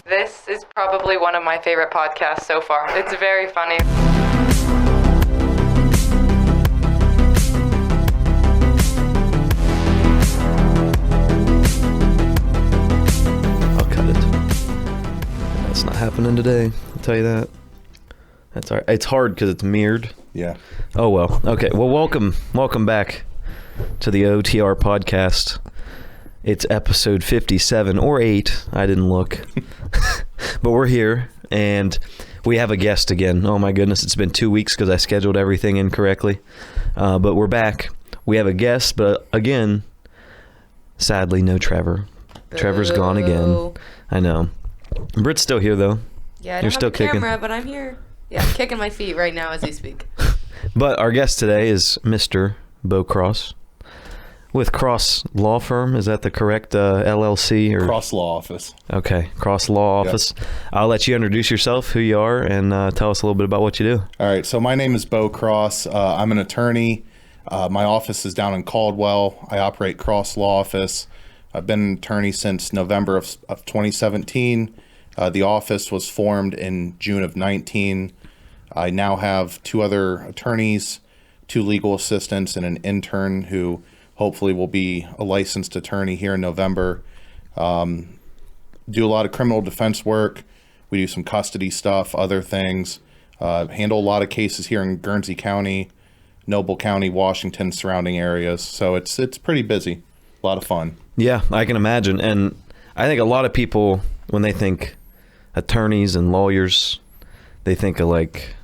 This is probably one of my favorite podcasts so far. It's very funny. I'll cut it. That's not happening today, I'll tell you that. That's all right. It's hard because it's mirrored. Yeah. Oh, well. Okay. Well, welcome back to the OTR podcast. It's episode 57 or 8. I didn't look. But we're here, and we have a guest again. Oh, my goodness. It's been 2 weeks because I scheduled everything incorrectly. But we're back. We have a guest, but again, sadly, no Trevor. Trevor's gone again. I know. Britt's still here, though. Yeah, I You're don't still have a kicking. camera, but I'm here. Yeah, I'm kicking my feet right now as we speak. But our guest today is Mr. Beau with Cross Law Firm. Is that the correct LLC? Or Cross Law Office. Okay, Cross Law Office. Yep. I'll let you introduce yourself, who you are, and tell us a little bit about what you do. All right, so my name is Beau. I'm an attorney. My office is down in Caldwell. I operate Cross Law Office. I've been an attorney since November of 2017. The office was formed in June of 19. I now have 2 other attorneys, 2 legal assistants, and an intern who hopefully will be a licensed attorney here in November. Do a lot of criminal defense work. We do some custody stuff, other things. Handle a lot of cases here in Guernsey County, Noble County, Washington, surrounding areas. So it's pretty busy. A lot of fun. Yeah, I can imagine. And I think a lot of people, when they think attorneys and lawyers, they think of like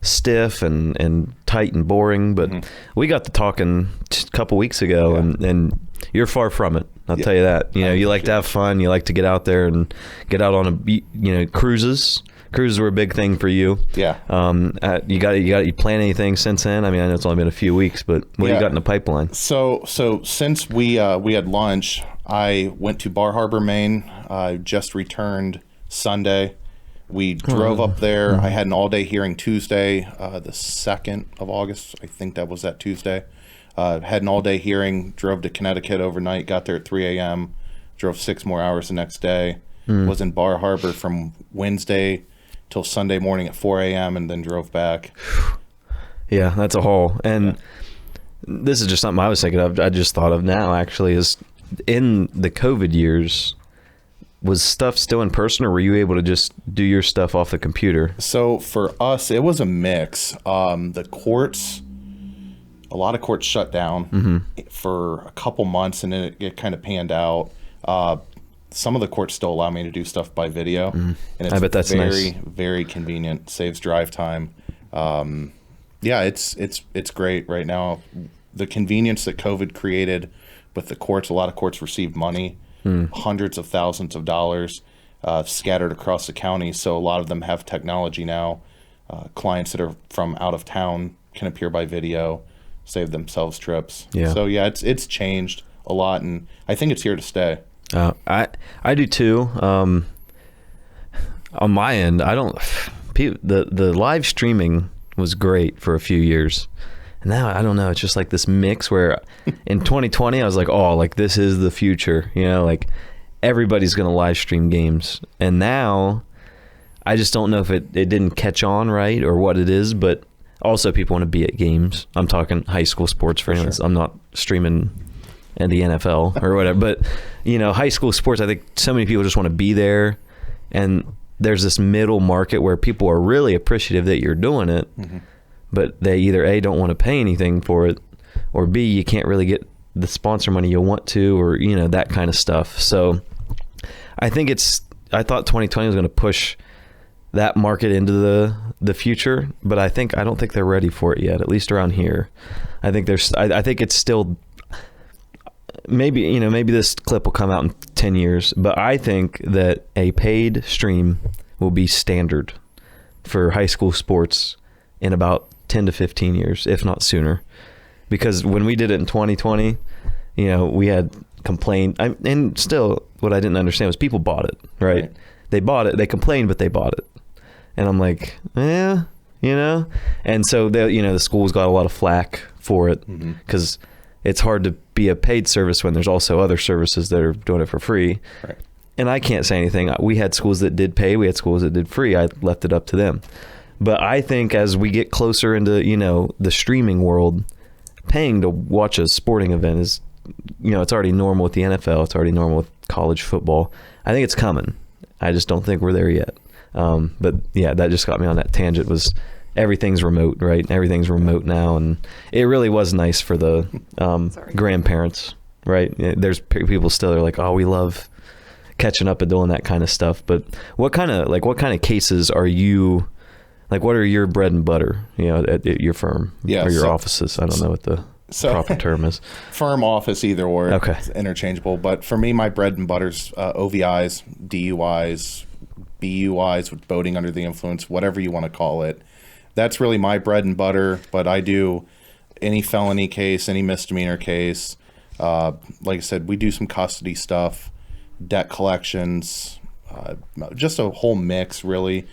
stiff and tight and boring, but we got to talking a couple weeks ago, and you're far from it. I'll tell you that. You know, you like to have fun. You like to get out there and get out on cruises. Cruises were a big thing for you. Yeah. You plan anything since then? I mean, I know it's only been a few weeks, but what do you got in the pipeline? So since we had lunch, I went to Bar Harbor, Maine. I just returned Sunday. We drove up there. I had an all-day hearing Tuesday, the 2nd of August. I think that was that Tuesday. Had an all-day hearing, drove to Connecticut overnight, got there at 3 a.m., drove 6 more hours the next day, was in Bar Harbor from Wednesday till Sunday morning at 4 a.m., and then drove back. Yeah, that's a haul. And this is just something I was thinking of. I just thought of now, actually, is in the COVID years, was stuff still in person, or were you able to just do your stuff off the computer? So for us, it was a mix. The courts, a lot of courts shut down for a couple months, and then it kind of panned out. Some of the courts still allow me to do stuff by video, and it's I bet that's very, nice. Very convenient. Saves drive time. It's great right now. The convenience that COVID created with the courts, a lot of courts received money. Hundreds of thousands of dollars scattered across the county. So a lot of them have technology now. Clients that are from out of town can appear by video, save themselves trips. Yeah. So it's changed a lot, and I think it's here to stay. I do too. On my end, the live streaming was great for a few years. Now, I don't know, it's just like this mix where in 2020, I was like, oh, like this is the future, like everybody's going to live stream games. And now I just don't know if it didn't catch on right or what it is, but also people want to be at games. I'm talking high school sports, for instance. Sure. I'm not streaming in the NFL or whatever, but high school sports, I think so many people just want to be there. And there's this middle market where people are really appreciative that you're doing it. But they either A, don't want to pay anything for it, or B, you can't really get the sponsor money you want to, or, that kind of stuff. So I thought 2020 was going to push that market into the future, but I don't think they're ready for it yet, at least around here. I think it's still, maybe this clip will come out in 10 years, but I think that a paid stream will be standard for high school sports in about 10 to 15 years, if not sooner. Because when we did it in 2020, we had complained. And still, what I didn't understand was people bought it, right? They bought it. They complained, but they bought it. And I'm like, And so, the schools got a lot of flack for it because it's hard to be a paid service when there's also other services that are doing it for free. Right. and I can't say anything. We had schools that did pay. We had schools that did free. I left it up to them. But I think as we get closer into, the streaming world, paying to watch a sporting event is, it's already normal with the NFL. It's already normal with college football. I think it's coming. I just don't think we're there yet. But yeah, that just got me on that tangent. Was everything's remote, right? Everything's remote now. And it really was nice for the grandparents, right? There's people still are like, oh, we love catching up and doing that kind of stuff. But what kind of cases are you, what are your bread and butter, at your firm or your offices? I don't know what the proper term is. Firm, office, either or. Okay. It's interchangeable. But for me, my bread and butter's OVIs, DUIs, BUIs, with boating under the influence, whatever you want to call it. That's really my bread and butter. But I do any felony case, any misdemeanor case. Like I said, we do some custody stuff, debt collections, just a whole mix, really.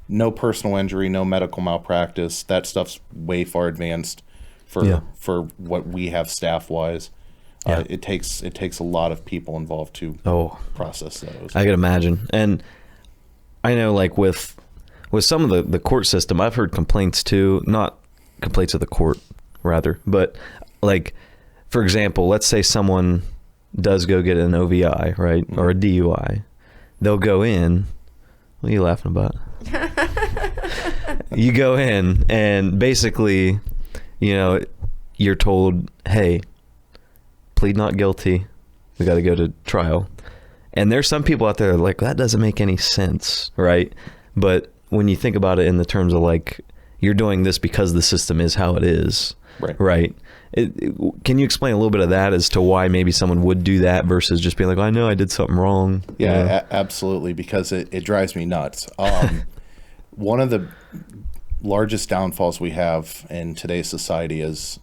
No personal injury, no medical malpractice. That stuff's way far advanced for what we have staff wise. It takes a lot of people involved to process those. I could imagine. And I know, with some of the court system, I've heard complaints too, not complaints of the court rather, but for example, let's say someone does go get an OVI, right? Mm-hmm. Or a DUI. They'll go in. What are you laughing about? You go in and basically, you're told, hey, plead not guilty. We got to go to trial. And there's some people out there like, that doesn't make any sense, right? But when you think about it in the terms of you're doing this because the system is how it is, right? Can you explain a little bit of that as to why maybe someone would do that versus just being like, I know I did something wrong? Yeah, absolutely, because it drives me nuts. One of the largest downfalls we have in today's society is,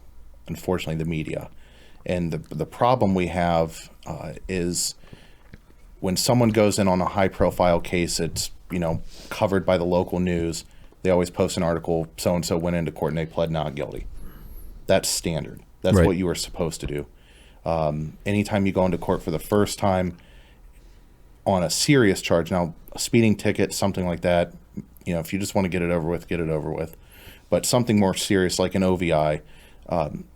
unfortunately, the media. And the problem we have is when someone goes in on a high-profile case, it's covered by the local news. They always post an article, so-and-so went into court and they pled not guilty. That's standard. That's what you were supposed to do. Anytime you go into court for the first time on a serious charge, now a speeding ticket, something like that, if you just want to get it over with, get it over with. But something more serious like an OVI,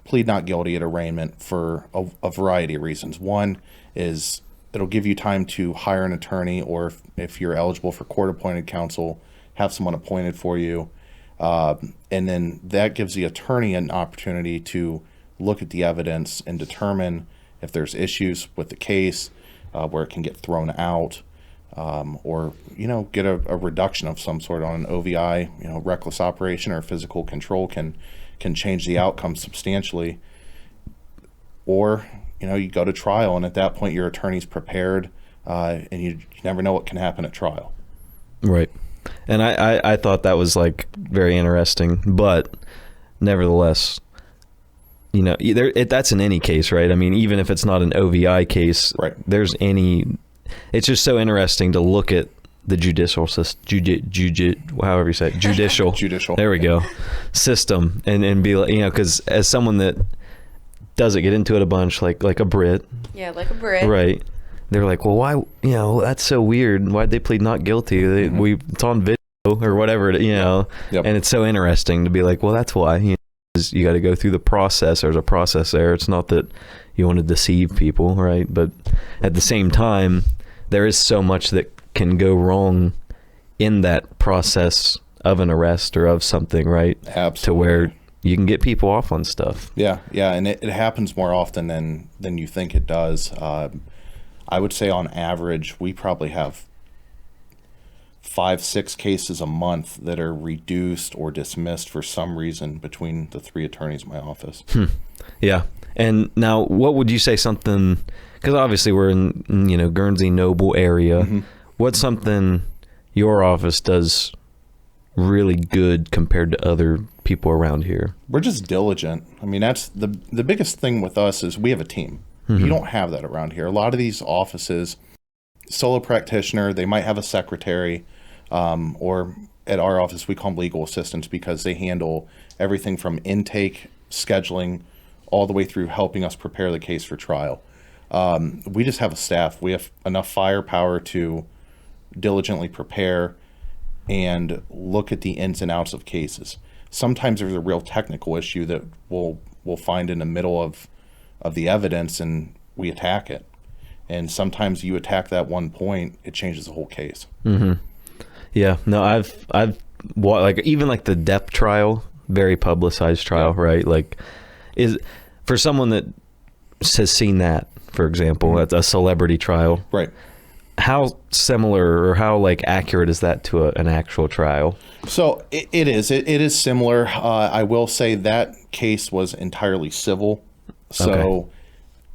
plead not guilty at arraignment for a variety of reasons. One is it'll give you time to hire an attorney, or if you're eligible for court-appointed counsel, have someone appointed for you. And then that gives the attorney an opportunity to look at the evidence and determine if there's issues with the case, where it can get thrown out, or get a reduction of some sort on an OVI. Reckless operation or physical control can change the outcome substantially. Or you go to trial, and at that point your attorney's prepared, and you never know what can happen at trial. Right. And I thought that was very interesting, but nevertheless, that's in any case, right? I mean, even if it's not an OVI case, it's just so interesting to look at the judicial system, however you say it, judicial. There we go. System and be because as someone that doesn't get into it a bunch, like a Brit. Yeah, like a Brit. Right. They're like, well, why, that's so weird. Why'd they plead not guilty? It's on video or whatever, Yep. And it's so interesting to be like, well, that's why, you got to go through the process. There's a process there. It's not that you want to deceive people, right? But at the same time, there is so much that can go wrong in that process of an arrest or of something, right? Absolutely. To where you can get people off on stuff. Yeah. And it happens more often than you think it does. I would say on average, we probably have 5-6 cases a month that are reduced or dismissed for some reason between the 3 attorneys in my office. Yeah. And now what would you say something, because obviously we're in, Guernsey, Noble area. Mm-hmm. What's something your office does really good compared to other people around here? We're just diligent. I mean, that's the biggest thing with us is we have a team. Mm-hmm. You don't have that around here. A lot of these offices, solo practitioner, they might have a secretary, or at our office, we call them legal assistants because they handle everything from intake, scheduling, all the way through helping us prepare the case for trial. We just have a staff. We have enough firepower to diligently prepare and look at the ins and outs of cases. Sometimes there's a real technical issue that we'll find in the middle of the evidence, and we attack it. And sometimes you attack that one point, it changes the whole case. Mm-hmm. Yeah. No, I've like even like the Depp trial, very publicized trial, right? Like, is for someone that has seen that, for example, that's a celebrity trial, Right. How similar or how like accurate is that to an actual trial? So it is similar. I will say that case was entirely civil. So Okay.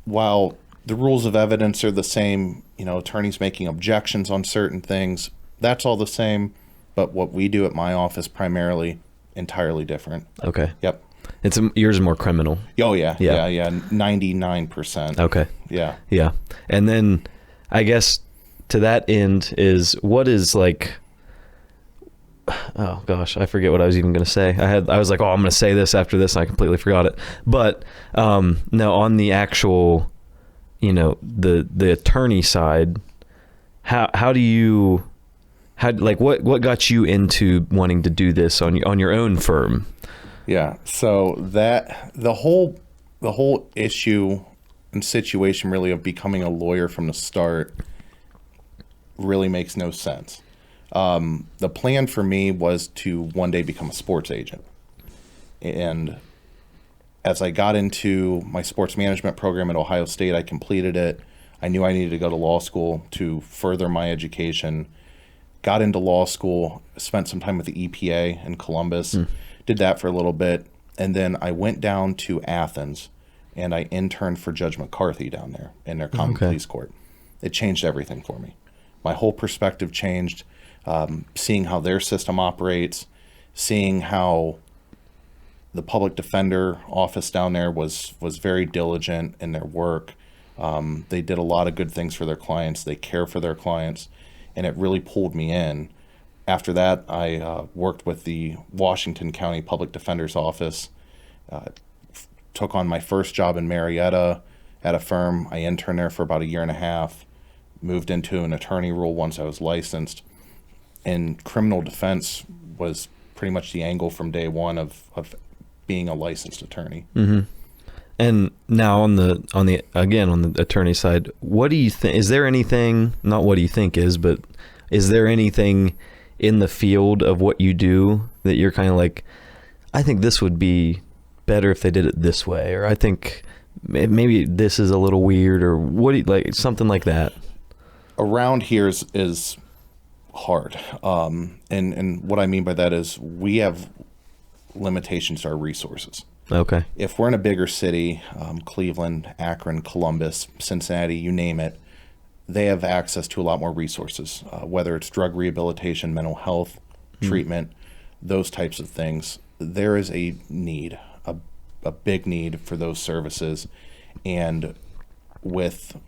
while the rules of evidence are the same, attorneys making objections on certain things, that's all the same. But what we do at my office primarily entirely different. Okay. Yep. It's yours is more criminal. Oh yeah. Yeah. Yeah. 99%. Okay. Yeah. Yeah. And then I guess to that end is what is like, oh gosh, I forget what I was even going to say. I was like, oh, I'm going to say this after this, and I completely forgot it. But no, on the actual, the attorney side, how do you, what got you into wanting to do this on your own firm? Yeah. So that the whole issue and situation really of becoming a lawyer from the start really makes no sense. The plan for me was to one day become a sports agent. And as I got into my sports management program at Ohio State, I completed it. I knew I needed to go to law school to further my education. Got into law school, spent some time with the EPA in Columbus, did that for a little bit. And then I went down to Athens and I interned for Judge McCarthy down there in their common police court. It changed everything for me. My whole perspective changed, seeing how their system operates, seeing how the public defender office down there was very diligent in their work. They did a lot of good things for their clients. They care for their clients, and it really pulled me in. After that, I worked with the Washington County Public Defender's Office, took on my first job in Marietta at a firm. I interned there for about a year and a half, moved into an attorney role once I was licensed. And criminal defense was pretty much the angle from day one of being a licensed attorney. Mm-hmm. And now on the attorney side, what do you think? Is there anything, not what do you think is, but is there anything in the field of what you do that you're kind of like, I think this would be better if they did it this way, or I think maybe this is a little weird, or what do you, like something like that? Around here is hard. And what I mean by that is we have limitations to our resources. Okay. If we're in a bigger city, Cleveland, Akron, Columbus, Cincinnati, you name it, they have access to a lot more resources, whether it's drug rehabilitation, mental health, treatment, those types of things. There is a need, a big need for those services. And with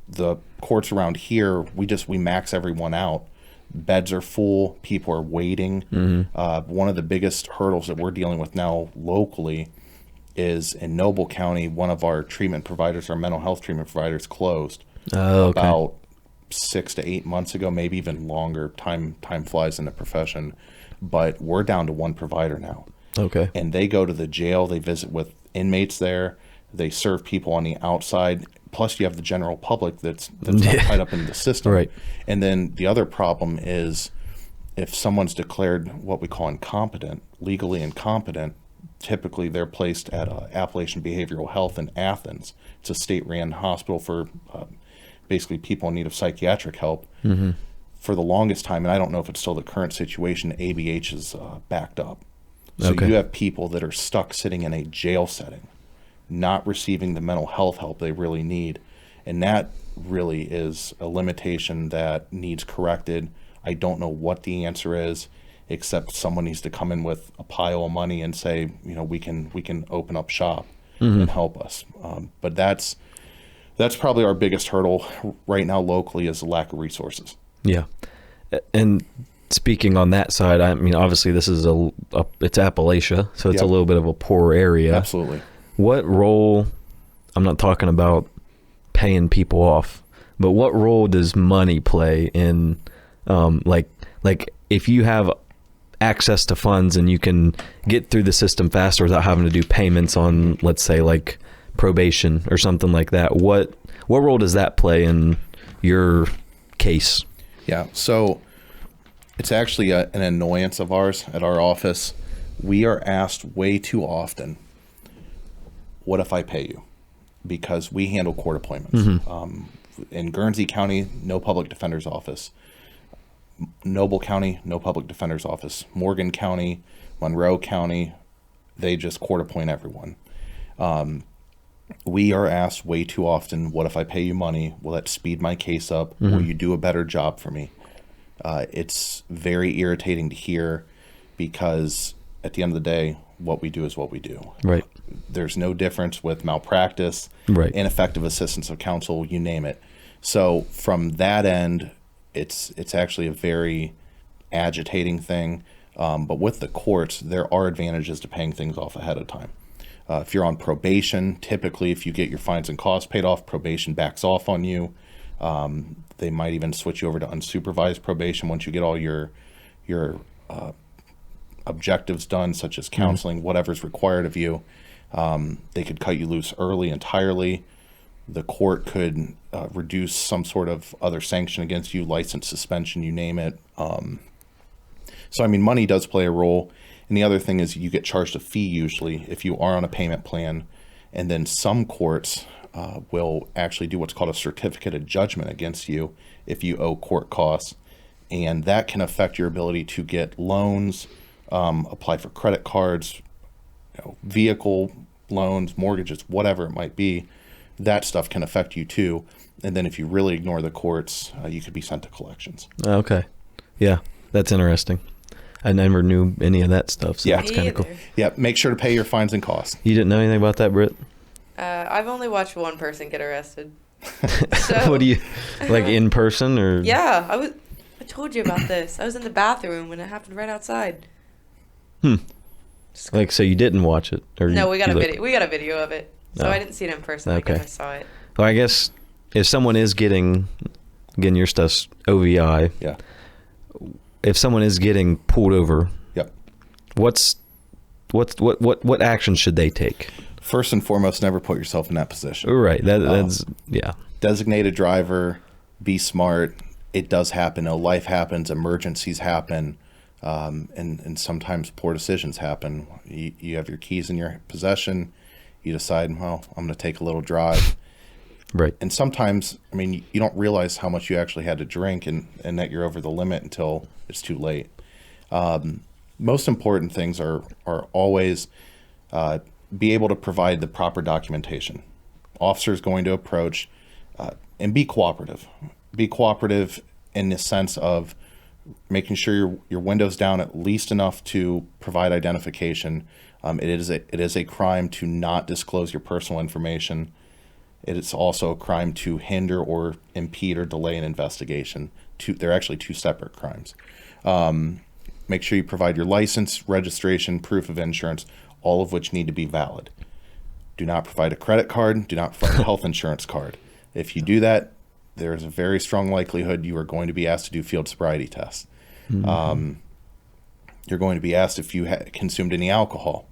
the courts around here, we max everyone out. Beds are full. People are waiting. One of the biggest hurdles that we're dealing with now locally is in Noble County, one of our treatment providers, our mental health treatment providers, closed about 6 to 8 months ago, maybe even longer. Time flies in the profession. But we're down to one provider now. Okay. And they go to the jail. They visit with inmates there. They serve people on the outside. Plus, you have the general public that's not tied up in the system. Right. And then the other problem is if someone's declared what we call incompetent, legally incompetent, typically they're placed at Appalachian Behavioral Health in Athens. It's a state-ran hospital for basically people in need of psychiatric help. For the longest time, and I don't know if it's still the current situation, ABH is backed up. So you have people that are stuck sitting in a jail setting, not receiving the mental health help they really need. And that really is a limitation that needs corrected. I don't know what the answer is, except someone needs to come in with a pile of money and say, we can open up shop and help us. But that's probably our biggest hurdle right now locally, is the lack of resources. Yeah. And speaking on that side, I mean, obviously this is it's Appalachia, so it's a little bit of a poor area. Absolutely. What role, I'm not talking about paying people off. But what role does money play in, like if you have access to funds and you can get through the system faster without having to do payments on, let's say, like probation or something like that, what role does that play in your case? Yeah, so it's actually an annoyance of ours at our office. We are asked way too often, what if I pay you? Because we handle court appointments. In Guernsey County, no public defender's office. Noble County, no public defender's office. Morgan County, Monroe County, they just court appoint everyone. We are asked way too often, what if I pay you money? Will that speed my case up? Will you do a better job for me? It's very irritating to hear, because at the end of the day, what we do is what we do. Right. There's no difference with malpractice, Right. ineffective assistance of counsel, you name it. So from that end, it's actually a very agitating thing. But with the courts, there are advantages to paying things off ahead of time. If you're on probation, typically if you get your fines and costs paid off, probation backs off on you. They might even switch you over to unsupervised probation once you get all your objectives done, such as counseling, whatever's required of you. They could cut you loose early entirely. The court could reduce some sort of other sanction against you, license suspension, you name it. So, I mean, money does play a role. And the other thing is you get charged a fee usually if you are on a payment plan. And then some courts will actually do what's called a certificate of judgment against you if you owe court costs. And that can affect your ability to get loans, apply for credit cards, vehicle loans, mortgages, whatever it might be. That stuff can affect you too. And then if you really ignore the courts, you could be sent to collections. Okay. Yeah, that's interesting. I never knew any of that stuff, so Yeah. that's kind of cool. Yeah, make sure to pay your fines and costs. You didn't know anything about that, Britt? I've only watched one person get arrested. So, What do you, like in person or? Yeah, I told you about this. I was in the bathroom when it happened right outside. Like, so you didn't watch it? Or No, you, we got a you video. We got a video of it. So Oh. I didn't see it in person. I Okay. guess I saw it. Well, I guess if someone is getting your stuff's OVI, Yeah. if someone is getting pulled over, Yep. what action should they take? First and foremost, never put yourself in that position. Right. That's yeah. Designate a driver. Be smart. It does happen. Life happens. Emergencies happen. And sometimes poor decisions happen. You have your keys in your possession. You decide, well, I'm going to take a little drive. Right. And sometimes, I mean, you don't realize how much you actually had to drink and that you're over the limit until it's too late. Most important things are always be able to provide the proper documentation. Officer's going to approach and be cooperative. Be cooperative in the sense of making sure your window's down at least enough to provide identification. It is a crime to not disclose your personal information. It is also a crime to hinder or impede or delay an investigation. They're actually two separate crimes. Make sure you provide your license, registration, proof of insurance, all of which need to be valid. Do not provide a credit card. Do not provide a health insurance card. If you do that, there's a very strong likelihood you are going to be asked to do field sobriety tests. Mm-hmm. You're going to be asked if you consumed any alcohol.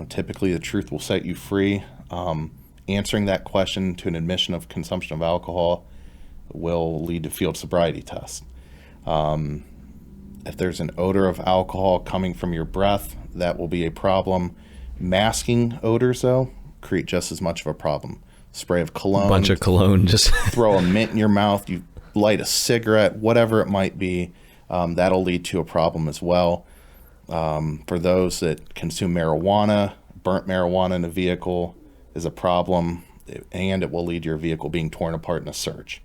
Typically the truth will set you free. Answering that question to an admission of consumption of alcohol will lead to field sobriety tests. If there's an odor of alcohol coming from your breath, that will be a problem. Masking odors, though, create just as much of a problem. Spray of cologne. Bunch of cologne. Just throw a mint in your mouth. You light a cigarette, whatever it might be. That'll lead to a problem as well. For those that consume marijuana, burnt marijuana in a vehicle is a problem, and it will lead to your vehicle being torn apart in a search.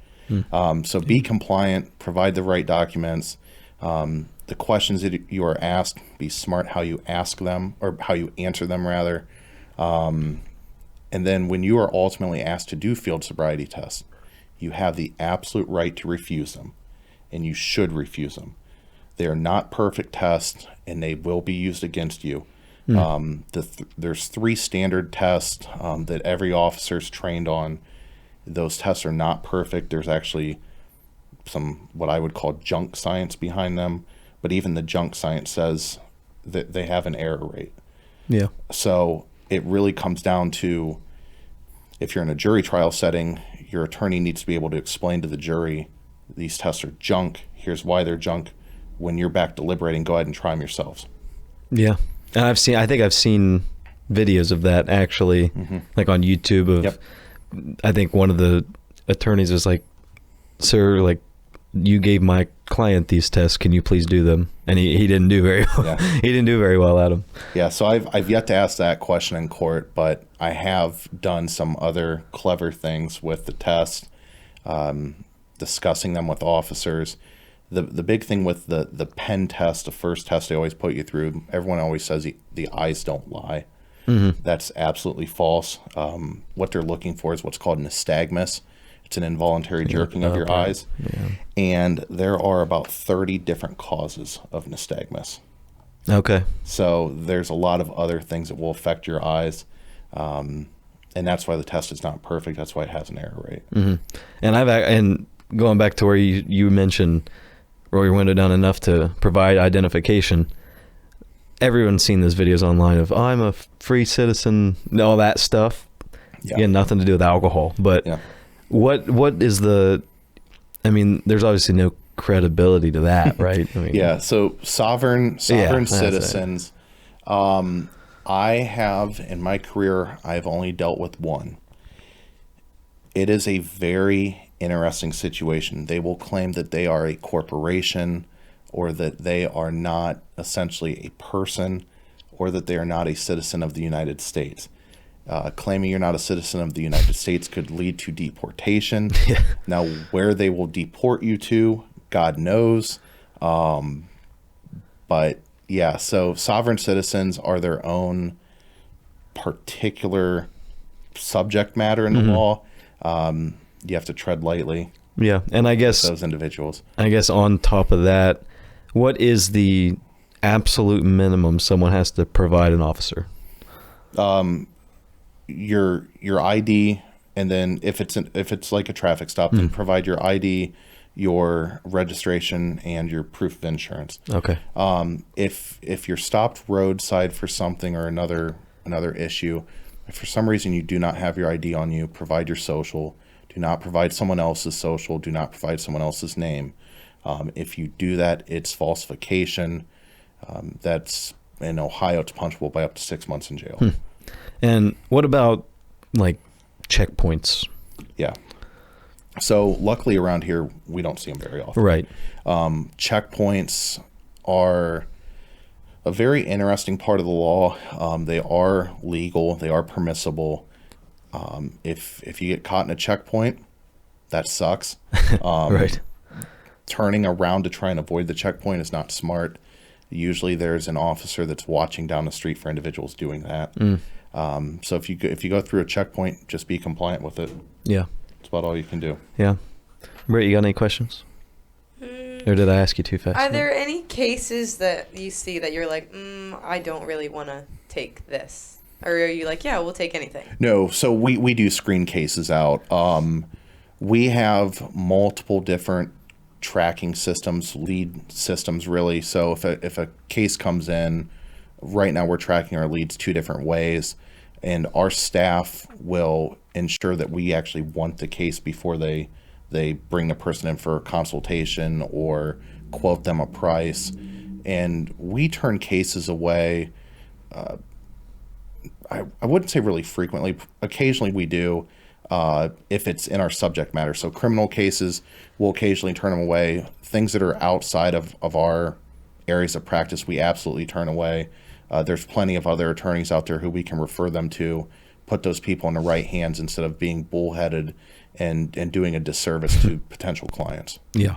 So be compliant, provide the right documents. The questions that you are asked, be smart how you ask them, or how you answer them rather. And then when you are ultimately asked to do field sobriety tests, you have the absolute right to refuse them, and you should refuse them. They are not perfect tests, and they will be used against you. There's 3 standard tests that every officer's trained on. Those tests are not perfect. There's actually some what I would call junk science behind them, but even the junk science says that they have an error rate. Yeah. So it really comes down to, if you're in a jury trial setting, your attorney needs to be able to explain to the jury, these tests are junk, here's why they're junk. When you're back deliberating, go ahead and try them yourselves. Yeah. And I think I've seen videos of that actually, like on YouTube of, Yep. I think one of the attorneys was like, sir, like, you gave my client these tests, can you please do them? And he didn't do very well. Yeah. He didn't do very well at them. Yeah, so I've yet to ask that question in court, but I have done some other clever things with the test, discussing them with officers. The big thing with the pen test, the first test they always put you through, everyone always says the eyes don't lie. That's absolutely false. What they're looking for is what's called nystagmus. It's an involuntary jerking of your eyes. Yeah. And there are about 30 different causes of nystagmus. Okay. So there's a lot of other things that will affect your eyes. And that's why the test is not perfect. That's why it has an error rate. And going back to where you mentioned roll your window down enough to provide identification. Everyone's seen those videos online of, oh, I'm a free citizen, all that stuff. Yeah. Again, nothing to do with alcohol. But Yeah. what is there's obviously no credibility to that, right? I mean, Yeah. So sovereign that's citizens, I have, in my career, I've only dealt with one. It is a very interesting situation. They will claim that they are a corporation, or that they are not essentially a person, or that they are not a citizen of the United States. Claiming you're not a citizen of the United States could lead to deportation. Yeah. Now, where they will deport you to, God knows. But yeah, so sovereign citizens are their own particular subject matter in the law. You have to tread lightly Yeah. And I guess with those individuals. on top of that, what is the absolute minimum someone has to provide an officer? Your ID, and then if it's like a traffic stop, then provide your ID, your registration, and your proof of insurance. Okay. If you're stopped roadside for something or another issue, if for some reason you do not have your ID on you, provide your social. Do not provide someone else's social. Do not provide someone else's name. If you do that, it's falsification. That's, in Ohio, it's punishable by up to 6 months in jail. And what about like checkpoints? Yeah. So luckily around here, we don't see them very often. Right. Checkpoints are a very interesting part of the law. They are legal. They are permissible. If you get caught in a checkpoint, that sucks. Right. Turning around to try and avoid the checkpoint is not smart. Usually there's an officer that's watching down the street for individuals doing that. So if you go through a checkpoint, just be compliant with it. Yeah. That's about all you can do. Yeah. Britt, you got any questions? Or did I ask you too fast? Are there any cases that you see that you're like, I don't really want to take this? Or are you like, yeah, we'll take anything? No, so we do screen cases out. We have multiple different tracking systems, lead systems, really. So if a case comes in, right now we're tracking our leads 2 different ways, and our staff will ensure that we actually want the case before they bring the person in for a consultation or quote them a price. And we turn cases away, I wouldn't say really frequently. Occasionally we do, if it's in our subject matter. So criminal cases, we'll occasionally turn them away. Things that are outside of our areas of practice, we absolutely turn away. There's plenty of other attorneys out there who we can refer them to, put those people in the right hands instead of being bullheaded and doing a disservice to potential clients. Yeah.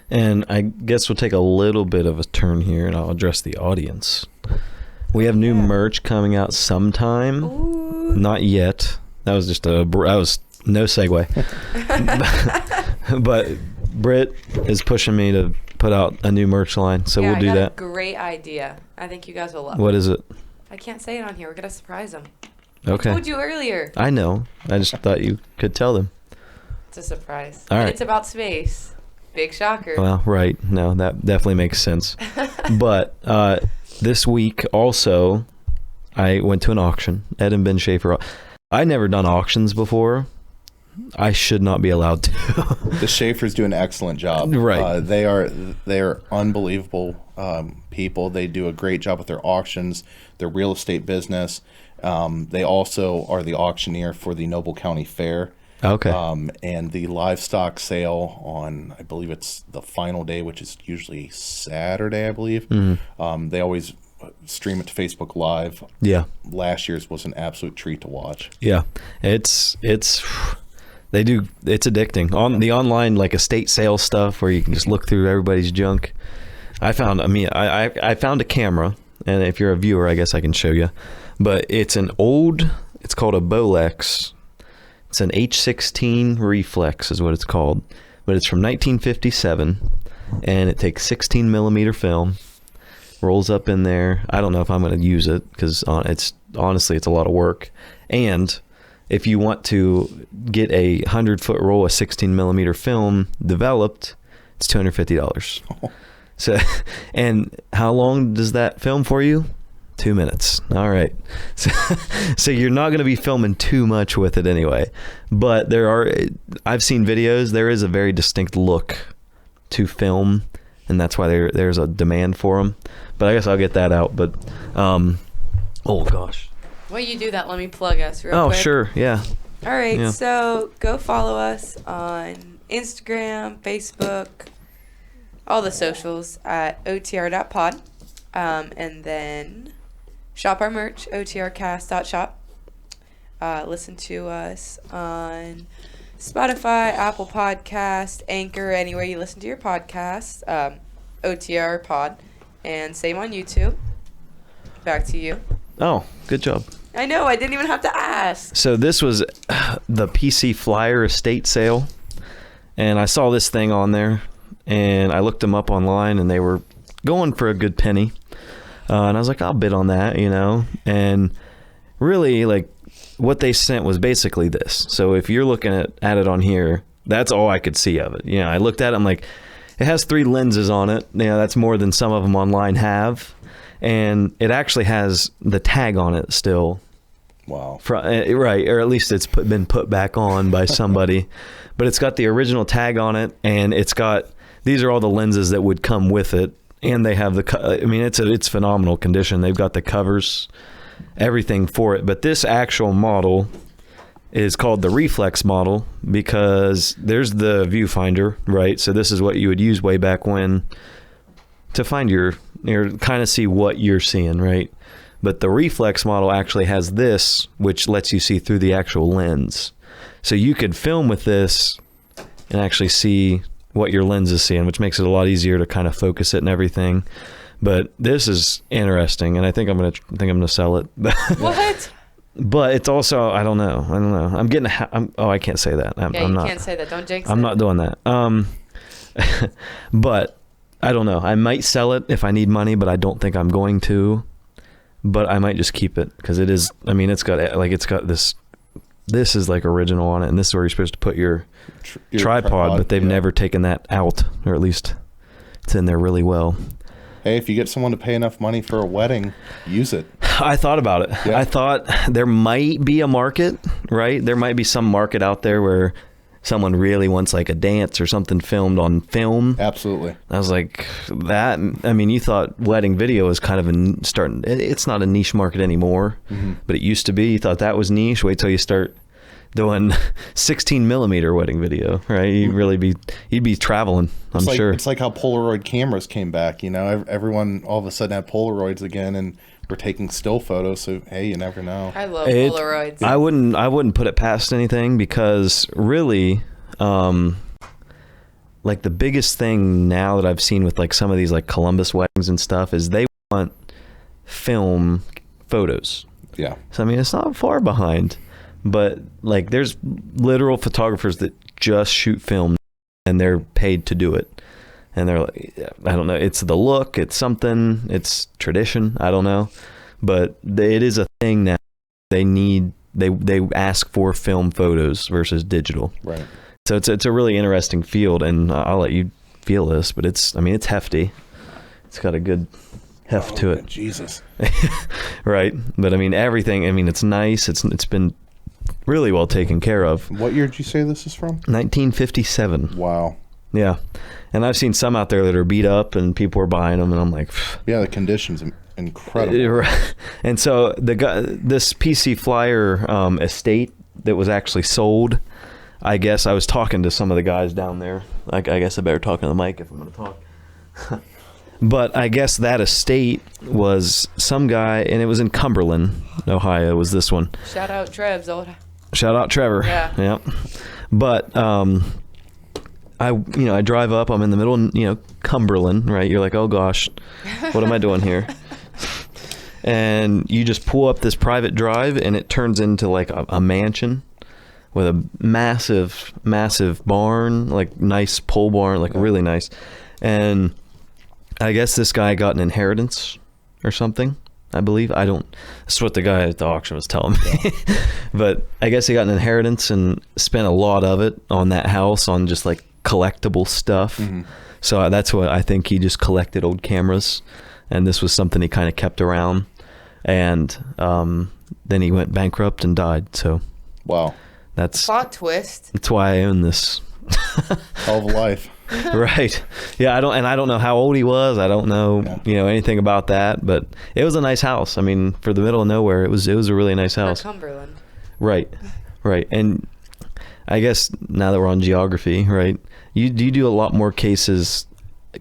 And I guess we'll take a little bit of a turn here, and I'll address the audience. We have new merch coming out sometime. Ooh. Not yet. That was just that was no segue. But Britt is pushing me to put out a new merch line, so we'll do I got that. A great idea. I think you guys will love it. What is it? I can't say it on here. We're gonna surprise them. Okay. I told you earlier. I know. I just thought you could tell them. It's a surprise. All And right. it's about space. Big shocker. Well, right. No, that definitely makes sense. But this week also, I went to an auction. Ed and Ben Schaefer. I never done auctions before. I should not be allowed to. The Schaefers do an excellent job. Right. They are unbelievable people. They do a great job with their auctions, their real estate business. They also are the auctioneer for the Noble County Fair. Okay. And the livestock sale on, I believe it's the final day, which is usually Saturday, I believe. Mm-hmm. They always stream it to Facebook Live. Yeah. Last year's was an absolute treat to watch. Yeah. It's addicting. On the online like estate sale stuff where you can just look through everybody's junk. I found a camera, and if you're a viewer, I guess I can show you. But it's called a Bolex. It's an H16 reflex is what it's called. But it's from 1957, and it takes 16 millimeter film, rolls up in there. I don't know if I'm going to use it because it's a lot of work. And if you want to get a 100-foot roll of 16 millimeter film developed, it's $250. So, and how long does that film for you? 2 minutes. All right. So you're not going to be filming too much with it anyway. But I've seen videos. There is a very distinct look to film, and that's why there's a demand for them. But I guess I'll get that out. But, oh gosh. While you do that, let me plug us real quick. Oh, sure. Yeah. All right. Yeah. So go follow us on Instagram, Facebook, all the socials at otr.pod. And then shop our merch, otrcast.shop. Listen to us on Spotify, Apple Podcast, Anchor, anywhere you listen to your podcast. OTR Pod. And same on YouTube. Back to you. Oh, good job. I know, I didn't even have to ask. So this was the PC Flyer estate sale, and I saw this thing on there, and I looked them up online, and they were going for a good penny. And I was like, I'll bid on that, And really, like, what they sent was basically this. So if you're looking at it on here, that's all I could see of it. I looked at it, I'm like, it has 3 lenses on it. That's more than some of them online have. And it actually has the tag on it still. Wow. Right, or at least it's been put back on by somebody. But it's got the original tag on it, and these are all the lenses that would come with it. And they have it's phenomenal condition. They've got the covers, everything for it. But this actual model is called the reflex model because there's the viewfinder, right? So this is what you would use way back when to find your kind of see what you're seeing, right? But the reflex model actually has this, which lets you see through the actual lens. So you could film with this and actually see what your lens is seeing, which makes it a lot easier to kind of focus it and everything. But this is interesting, and I think I'm gonna sell it. What? But it's also I don't know. I can't say that. I'm You not. can't say that. Don't jinx it. I'm not doing that. But I don't know. I might sell it if I need money, but I don't think I'm going to. But I might just keep it because it is. It's got this. This is like original on it, and this is where you're supposed to put your tripod, but they've never taken that out, or at least it's in there really well. Hey, if you get someone to pay enough money for a wedding, use it. I thought about it. Yeah. I thought there might be a market, right? There might be some market out there where someone really wants like a dance or something filmed on film. Absolutely. I was like, that, you thought wedding video was kind of it's not a niche market anymore, but it used to be. You thought that was niche. Wait till you start doing 16 millimeter wedding video, right? You'd be traveling, I'm sure. It's like how Polaroid cameras came back, everyone all of a sudden had Polaroids again, and we're taking still photos. So, hey, you never know. I love Polaroids. I wouldn't put it past anything because really, like the biggest thing now that I've seen with like some of these like Columbus weddings and stuff is they want film photos. Yeah. So, it's not far behind. But like there's literal photographers that just shoot film and they're paid to do it. And they're like, I don't know, it's the look, it's something, it's tradition, I don't know. but it is a thing now. They ask for film photos versus digital. Right. So it's a really interesting field, and I'll let you feel this, but it's hefty. It's got a good heft to it. Jesus. Right. But I mean, everything, it's nice. It's been really well taken care of. What year did you say this is from? 1957. Wow. Yeah. And I've seen some out there that are beat up and people are buying them, and I'm like, yeah, the condition's incredible. And so this PC Flyer estate that was actually sold, I guess I was talking to some of the guys down there. I guess I better talk on the mic if I'm going to talk. But I guess that estate was some guy, and it was in Cumberland, Ohio, was this one. Shout out Trev's old. Shout out Trevor. Yeah. But I drive up, I'm in the middle of, Cumberland, right? You're like, oh gosh, what am I doing here? And you just pull up this private drive, and it turns into like a mansion with a massive, massive barn, like nice pole barn, like really nice. And I guess this guy got an inheritance or something, I believe. That's what the guy at the auction was telling me. But I guess he got an inheritance and spent a lot of it on that house on just like collectible stuff. Mm-hmm. So that's what I think. He just collected old cameras, and this was something he kind of kept around. And then he went bankrupt and died. So wow, that's plot twist. That's why I own this. Hell of a life. Right. Yeah, I don't know how old he was. I don't know, anything about that, but it was a nice house. I mean, for the middle of nowhere, it was a really nice house. For Cumberland. Right. Right. And I guess now that we're on geography, right? You do a lot more cases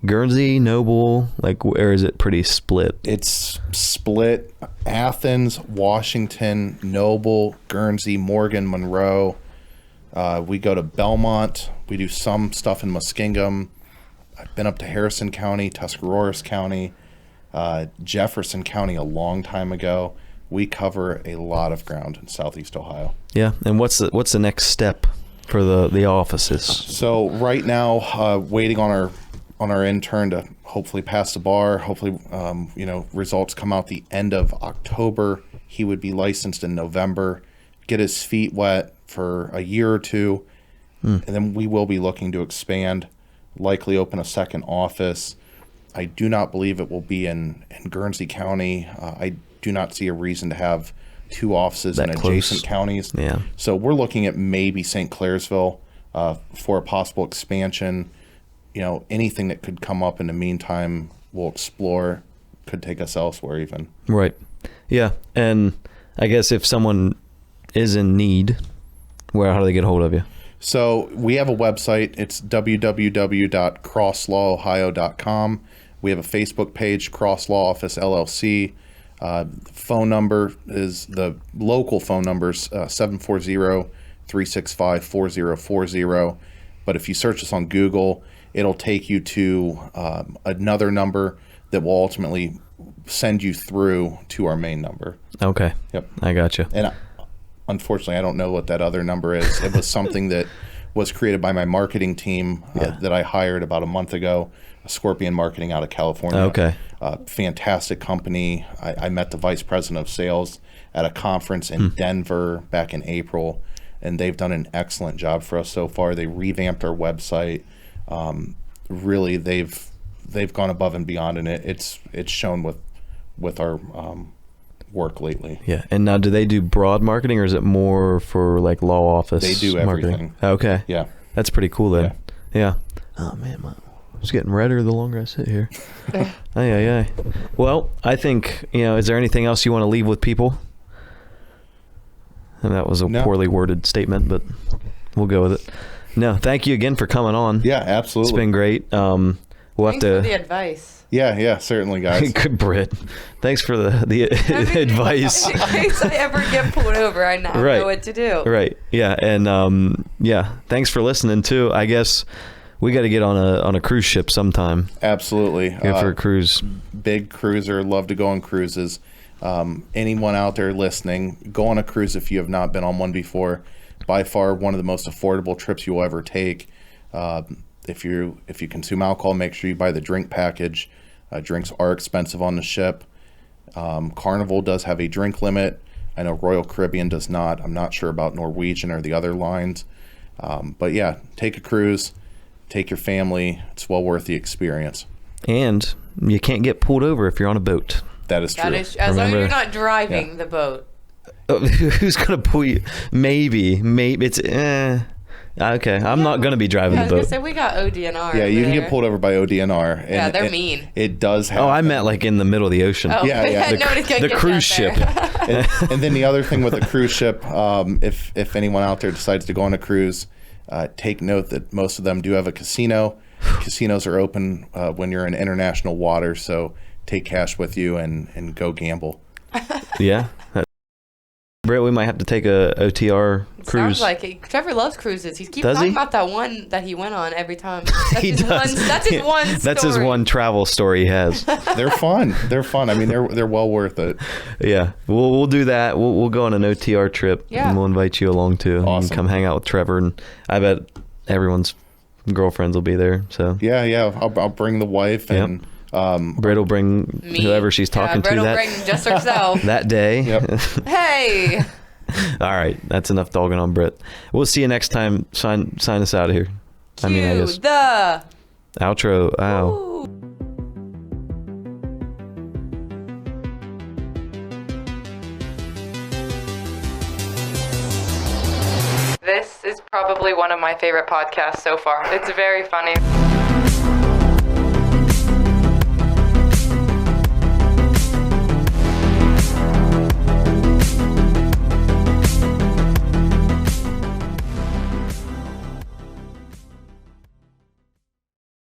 Guernsey, Noble, or is it pretty split? It's split. Athens, Washington, Noble, Guernsey, Morgan, Monroe. We go to Belmont. We do some stuff in Muskingum. I've been up to Harrison County, Tuscarawas County, Jefferson County a long time ago. We cover a lot of ground in Southeast Ohio. Yeah, and what's the next step for the offices? So right now, waiting on our intern to hopefully pass the bar. Hopefully, results come out the end of October. He would be licensed in November. Get his feet wet for a year or two, and then we will be looking to expand, likely open a second office. I do not believe it will be in Guernsey County. I do not see a reason to have two offices in adjacent counties. Yeah. So we're looking at maybe St. Clairsville for a possible expansion. Anything that could come up in the meantime, we'll explore. Could take us elsewhere even. Right. Yeah, and I guess if someone is in need, how do they get a hold of you? So we have a website. It's www.crosslawohio.com. We have a Facebook page, Cross Law Office LLC. Phone number is the local phone numbers 740-365-4040. But if you search us on Google, it'll take you to another number that will ultimately send you through to our main number. Okay. Yep. I got you. And unfortunately, I don't know what that other number is. It was something that was created by my marketing team that I hired about a month ago, Scorpion Marketing out of California. Okay. Fantastic company. I met the vice president of sales at a conference in Denver back in April, and they've done an excellent job for us so far. They revamped our website. Really, they've gone above and beyond, and it's shown with our work lately. Yeah. And now, do they do broad marketing, or is it more for law office? They do marketing? everything. Okay. Yeah. That's pretty cool then. Yeah. Oh man, it's getting redder the longer I sit here. Aye. Well, I think, is there anything else you want to leave with people? And that was a poorly worded statement, but we'll go with it. No, thank you again for coming on. Yeah, absolutely. It's been great. We'll Thanks for the advice. Yeah, certainly, guys. Good, Britt. Thanks for the advice. In case I ever get pulled over, I now know what to do. Right. Yeah, and thanks for listening too. I guess we got to get on a cruise ship sometime. Absolutely. Go for a cruise. Big cruiser. Love to go on cruises. Anyone out there listening, go on a cruise if you have not been on one before. By far one of the most affordable trips you'll ever take. If you consume alcohol, make sure you buy the drink package. Drinks are expensive on the ship. Carnival does have a drink limit. I know Royal Caribbean does not. I'm not sure about Norwegian or the other lines. But yeah, take a cruise, take your family. It's well worth the experience. And you can't get pulled over if you're on a boat. That is true. That is, as long as Remember- you're not driving the boat. Who's gonna pull you? Maybe it's okay. I'm not gonna be driving I was the gonna boat. say we got ODNR. Yeah, you can there. get pulled over by ODNR. And Yeah, they're it- mean. It does have. Oh, I meant like in the middle of the ocean. Oh, Yeah. Nobody's gonna The get cruise that there. ship. And then the other thing with a cruise ship, if anyone out there decides to go on a cruise, take note that most of them do have a casino. Casinos are open when you're in international water, so take cash with you and go gamble. Yeah. Brett, we might have to take a OTR cruise. Sounds like it. Trevor loves cruises. He keeps Does talking he? about that one that he went on every time. That's He his does. One, that's his one story. That's his one travel story he has. They're fun. They're fun. I mean, they're well worth it. Yeah, we'll do that. We'll go on an OTR trip. Yeah. And we'll invite you along too. You Awesome. can come hang out with Trevor, and I bet everyone's girlfriends will be there. So Yeah. I'll bring the wife and Britt will bring Me. whoever she's talking Brett to will that bring just herself. that day. Yep. Hey. All right, that's enough dogging on Britt. We'll see you next time. Sign us out of here. I Cue guess the outro. Ow. Ooh. This is probably one of my favorite podcasts so far. It's very funny.